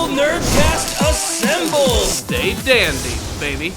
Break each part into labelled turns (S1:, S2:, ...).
S1: Nerdcast assemble!
S2: Stay dandy, baby.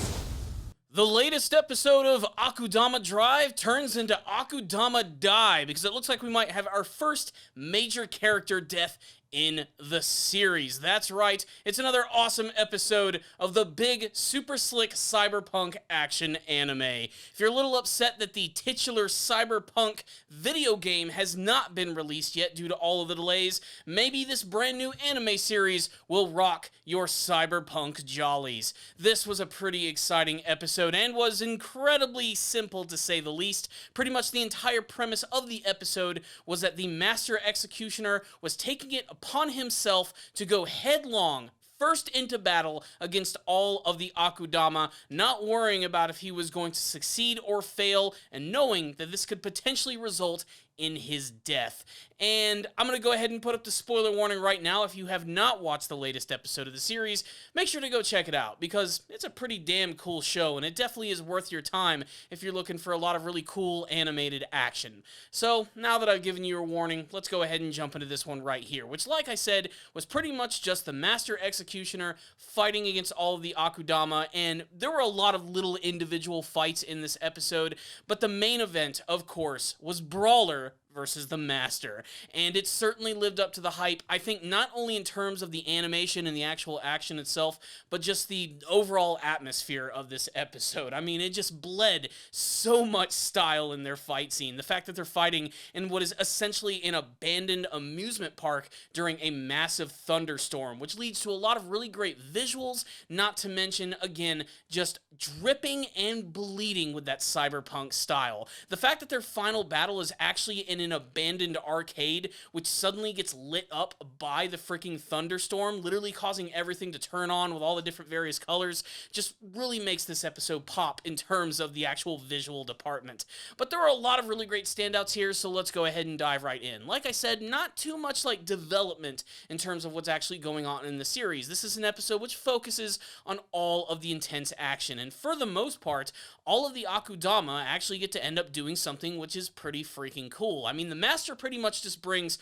S1: The latest episode of Akudama Drive turns into Akudama Die because it looks like we might have our first major character death in the series. That's right, it's another awesome episode of the big, super slick cyberpunk action anime. If you're a little upset that the titular cyberpunk video game has not been released yet due to all of the delays, maybe this brand new anime series will rock your cyberpunk jollies. This was a pretty exciting episode and was incredibly simple to say the least. Pretty much the entire premise of the episode was that the Master Executioner was taking it upon himself to go headlong first into battle against all of the Akudama, not worrying about if he was going to succeed or fail, and knowing that this could potentially result in his death. And I'm going to go ahead and put up the spoiler warning right now. If you have not watched the latest episode of the series, make sure to go check it out, because it's a pretty damn cool show, and it definitely is worth your time if you're looking for a lot of really cool animated action. So, now that I've given you a warning, let's go ahead and jump into this one right here, which, like I said, was pretty much just the Master Executioner fighting against all of the Akudama, and there were a lot of little individual fights in this episode, but the main event, of course, was Brawler versus the Master, and it certainly lived up to the hype. I think not only in terms of the animation and the actual action itself, but just the overall atmosphere of this episode. I mean, it just bled so much style in their fight scene. The fact that they're fighting in what is essentially an abandoned amusement park during a massive thunderstorm, which leads to a lot of really great visuals, not to mention, again, just dripping and bleeding with that cyberpunk style. The fact that their final battle is actually in an abandoned arcade, which suddenly gets lit up by the freaking thunderstorm, literally causing everything to turn on with all the different various colors, just really makes this episode pop in terms of the actual visual department. But there are a lot of really great standouts here, so let's go ahead and dive right in. Like I said, not too much like development in terms of what's actually going on in the series. This is an episode which focuses on all of the intense action, and for the most part, all of the Akudama actually get to end up doing something which is pretty freaking cool. I mean, the Master pretty much just brings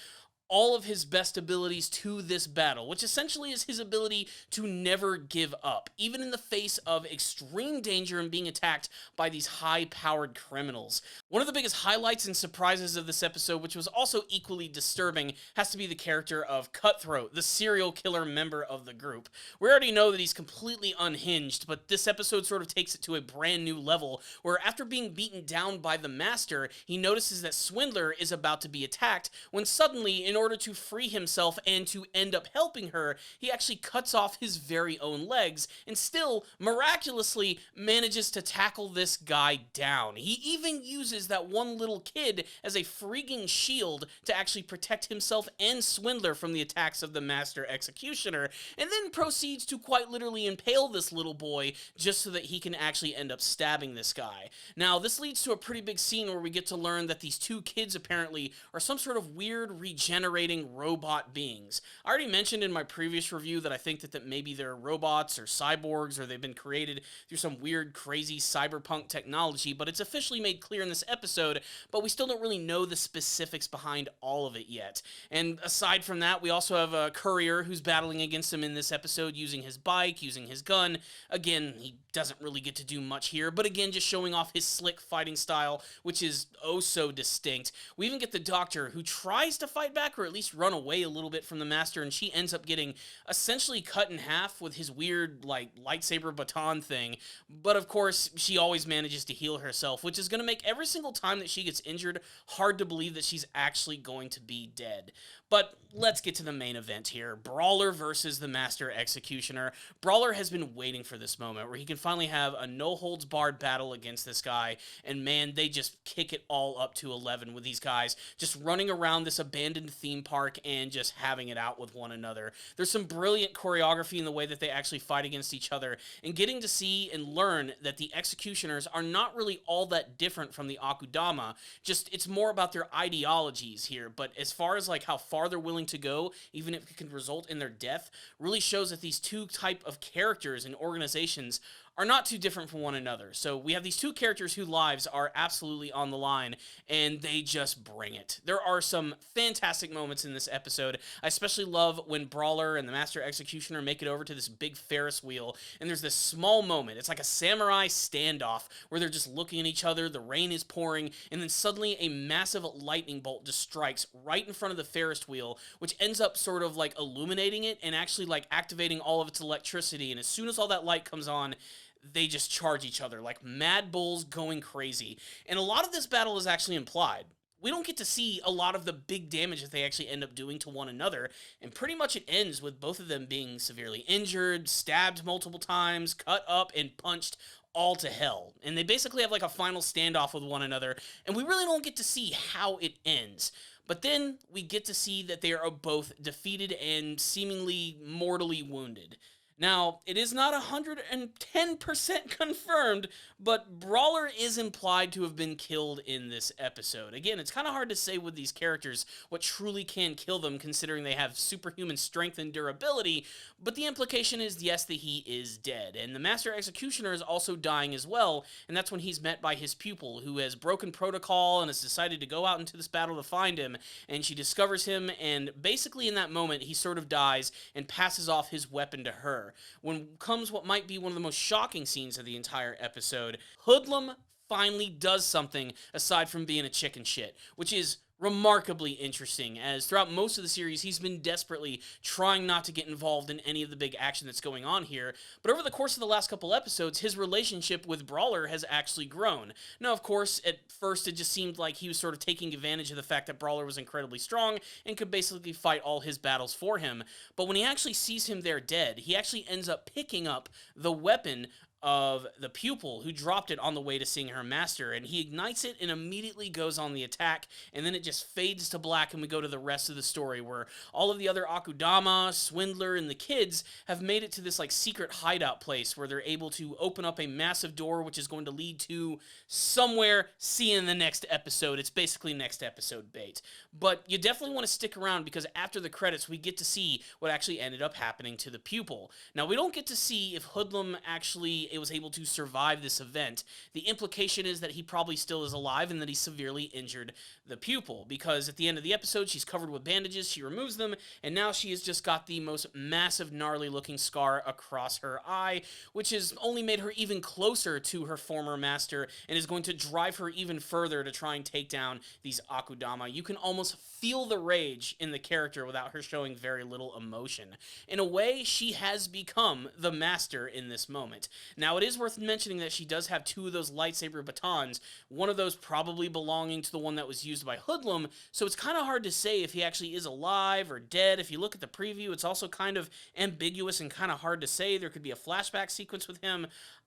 S1: all of his best abilities to this battle, which essentially is his ability to never give up, even in the face of extreme danger and being attacked by these high-powered criminals. One of the biggest highlights and surprises of this episode, which was also equally disturbing, has to be the character of Cutthroat, the serial killer member of the group. We already know that he's completely unhinged, but this episode sort of takes it to a brand new level, where after being beaten down by the Master, he notices that Swindler is about to be attacked, when suddenly, in order to free himself and to end up helping her, he actually cuts off his very own legs and still miraculously manages to tackle this guy down. He even uses that one little kid as a freaking shield to actually protect himself and Swindler from the attacks of the Master Executioner, and then proceeds to quite literally impale this little boy just so that he can actually end up stabbing this guy. Now, this leads to a pretty big scene where we get to learn that these two kids apparently are some sort of weird regenerating robot beings. I already mentioned in my previous review that I think that maybe they're robots or cyborgs, or they've been created through some weird, crazy cyberpunk technology, but it's officially made clear in this episode, but we still don't really know the specifics behind all of it yet. And aside from that, we also have a courier who's battling against him in this episode using his bike, using his gun. Again, he doesn't really get to do much here, but again, just showing off his slick fighting style, which is oh so distinct. We even get the Doctor, who tries to fight back, or at least run away a little bit from the Master, and she ends up getting essentially cut in half with his weird, like, lightsaber baton thing. But of course, she always manages to heal herself, which is going to make every single time that she gets injured hard to believe that she's actually going to be dead. But let's get to the main event here. Brawler versus the Master Executioner. Brawler has been waiting for this moment where he can finally have a no-holds-barred battle against this guy, and man, they just kick it all up to 11 with these guys just running around this abandoned theme park and just having it out with one another. There's some brilliant choreography in the way that they actually fight against each other, and getting to see and learn that the Executioners are not really all that different from the Akudama, just it's more about their ideologies here. But as far as like how far they're willing to go, even if it can result in their death, really shows that these two type of characters and organizations are not too different from one another. So we have these two characters whose lives are absolutely on the line, and they just bring it. There are some fantastic moments in this episode. I especially love when Brawler and the Master Executioner make it over to this big Ferris wheel, and there's this small moment. It's like a samurai standoff where they're just looking at each other, the rain is pouring, and then suddenly a massive lightning bolt just strikes right in front of the Ferris wheel, which ends up sort of like illuminating it and actually like activating all of its electricity. And as soon as all that light comes on, they just charge each other like mad bulls going crazy. And a lot of this battle is actually implied. We don't get to see a lot of the big damage that they actually end up doing to one another, and pretty much it ends with both of them being severely injured, stabbed multiple times, cut up, and punched all to hell. And they basically have like a final standoff with one another, and we really don't get to see how it ends. But then we get to see that they are both defeated and seemingly mortally wounded. Now, it is not 110% confirmed, but Brawler is implied to have been killed in this episode. Again, it's kind of hard to say with these characters what truly can kill them, considering they have superhuman strength and durability, but the implication is, yes, that he is dead. And the Master Executioner is also dying as well, and that's when he's met by his pupil, who has broken protocol and has decided to go out into this battle to find him, and she discovers him, and basically in that moment, he sort of dies and passes off his weapon to her. When comes what might be one of the most shocking scenes of the entire episode, Hoodlum finally does something aside from being a chicken shit, which is remarkably interesting, as throughout most of the series, he's been desperately trying not to get involved in any of the big action that's going on here, but over the course of the last couple episodes, his relationship with Brawler has actually grown. Now, of course, at first it just seemed like he was sort of taking advantage of the fact that Brawler was incredibly strong and could basically fight all his battles for him, but when he actually sees him there dead, he actually ends up picking up the weapon of the pupil who dropped it on the way to seeing her master, and he ignites it and immediately goes on the attack, and then it just fades to black and we go to the rest of the story where all of the other Akudama, Swindler, and the kids have made it to this like secret hideout place where they're able to open up a massive door which is going to lead to somewhere. See in the next episode. It's basically next episode bait, but you definitely want to stick around because after the credits we get to see what actually ended up happening to the pupil. Now, we don't get to see if Hoodlum actually was able to survive this event. The implication is that he probably still is alive and that he severely injured the pupil, because at the end of the episode she's covered with bandages, she removes them, and now she has just got the most massive gnarly looking scar across her eye, which has only made her even closer to her former master and is going to drive her even further to try and take down these Akudama. You can almost feel the rage in the character without her showing very little emotion. In a way, she has become the master in this moment. Now, it is worth mentioning that she does have two of those lightsaber batons, one of those probably belonging to the one that was used by Hoodlum, so it's kind of hard to say if he actually is alive or dead. If you look at the preview, it's also kind of ambiguous and kind of hard to say. There could be a flashback sequence with him.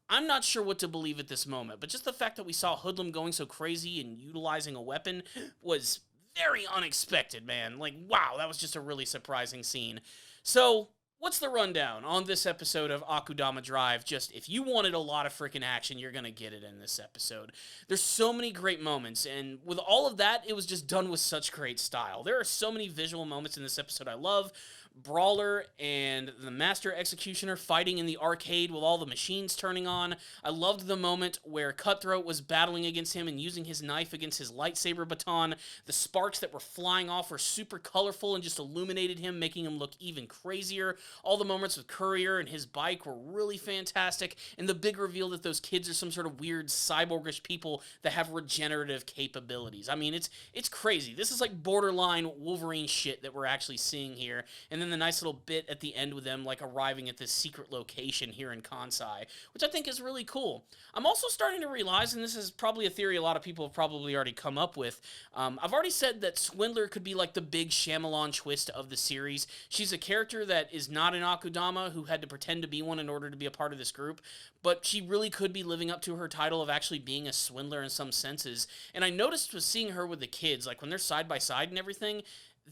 S1: I'm not sure what to believe at this moment, but just the fact that we saw Hoodlum going so crazy and utilizing a weapon was very unexpected, man. Like, wow, that was just a really surprising scene. So, what's the rundown on this episode of Akudama Drive? Just, if you wanted a lot of freaking action, you're gonna get it in this episode. There's so many great moments, and with all of that, it was just done with such great style. There are so many visual moments in this episode I love. Brawler and the Master Executioner fighting in the arcade with all the machines turning on. I loved the moment where Cutthroat was battling against him and using his knife against his lightsaber baton. The sparks that were flying off were super colorful and just illuminated him, making him look even crazier. All the moments with Courier and his bike were really fantastic, and the big reveal that those kids are some sort of weird cyborgish people that have regenerative capabilities. I mean, it's crazy. This is like borderline Wolverine shit that we're actually seeing here, and then the nice little bit at the end with them like arriving at this secret location here in Kansai, which I think is really cool. I'm also starting to realize, and this is probably a theory a lot of people have probably already come up with, I've already said that Swindler could be like the big Shyamalan twist of the series. She's a character that is not an Akudama who had to pretend to be one in order to be a part of this group, but she really could be living up to her title of actually being a Swindler in some senses. And I noticed with seeing her with the kids, like when they're side by side and everything,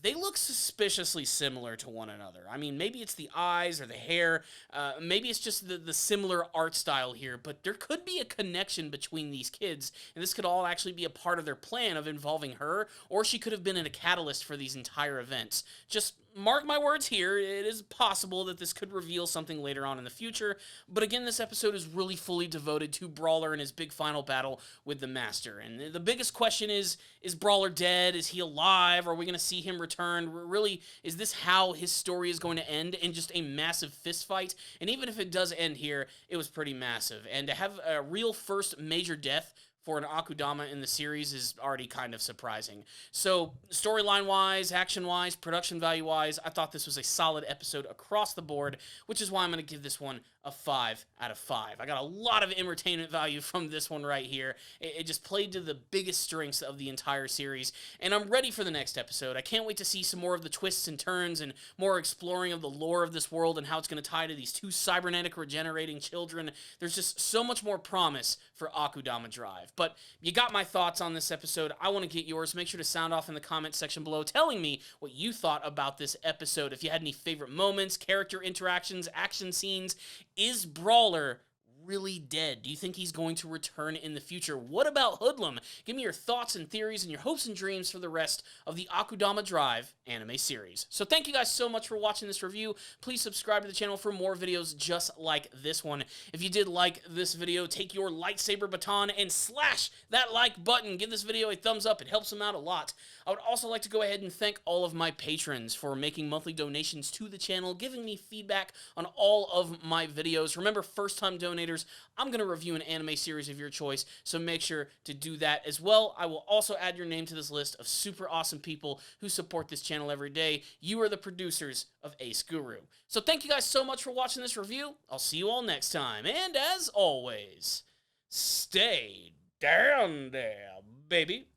S1: they look suspiciously similar to one another. I mean, maybe it's the eyes or the hair, maybe it's just the similar art style here, but there could be a connection between these kids, and this could all actually be a part of their plan of involving her, or she could have been in a catalyst for these entire events. Just mark my words here, it is possible that this could reveal something later on in the future, but again, this episode is really fully devoted to Brawler and his big final battle with the Master. And the biggest question is Brawler dead? Is he alive? Are we going to see him return? Really, is this how his story is going to end, in just a massive fist fight? And even if it does end here, it was pretty massive. And to have a real first major death for an Akudama in the series is already kind of surprising. So, storyline-wise, action-wise, production value-wise, I thought this was a solid episode across the board, which is why I'm going to give this one a 5 out of 5. I got a lot of entertainment value from this one right here. It just played to the biggest strengths of the entire series, and I'm ready for the next episode. I can't wait to see some more of the twists and turns and more exploring of the lore of this world and how it's going to tie to these two cybernetic regenerating children. There's just so much more promise for Akudama Drive. But you got my thoughts on this episode. I want to get yours. Make sure to sound off in the comment section below telling me what you thought about this episode. If you had any favorite moments, character interactions, action scenes. Is Brawler really dead? Do you think he's going to return in the future? What about Hoodlum? Give me your thoughts and theories and your hopes and dreams for the rest of the Akudama Drive anime series. So thank you guys so much for watching this review. Please subscribe to the channel for more videos just like this one. If you did like this video, take your lightsaber baton and slash that like button. Give this video a thumbs up. It helps them out a lot. I would also like to go ahead and thank all of my patrons for making monthly donations to the channel, giving me feedback on all of my videos. Remember, first-time donators, I'm going to review an anime series of your choice, so make sure to do that as well. I will also add your name to this list of super awesome people who support this channel every day. You are the producers of Ace Guru. So thank you guys so much for watching this review. I'll see you all next time, and as always, stay down there, baby.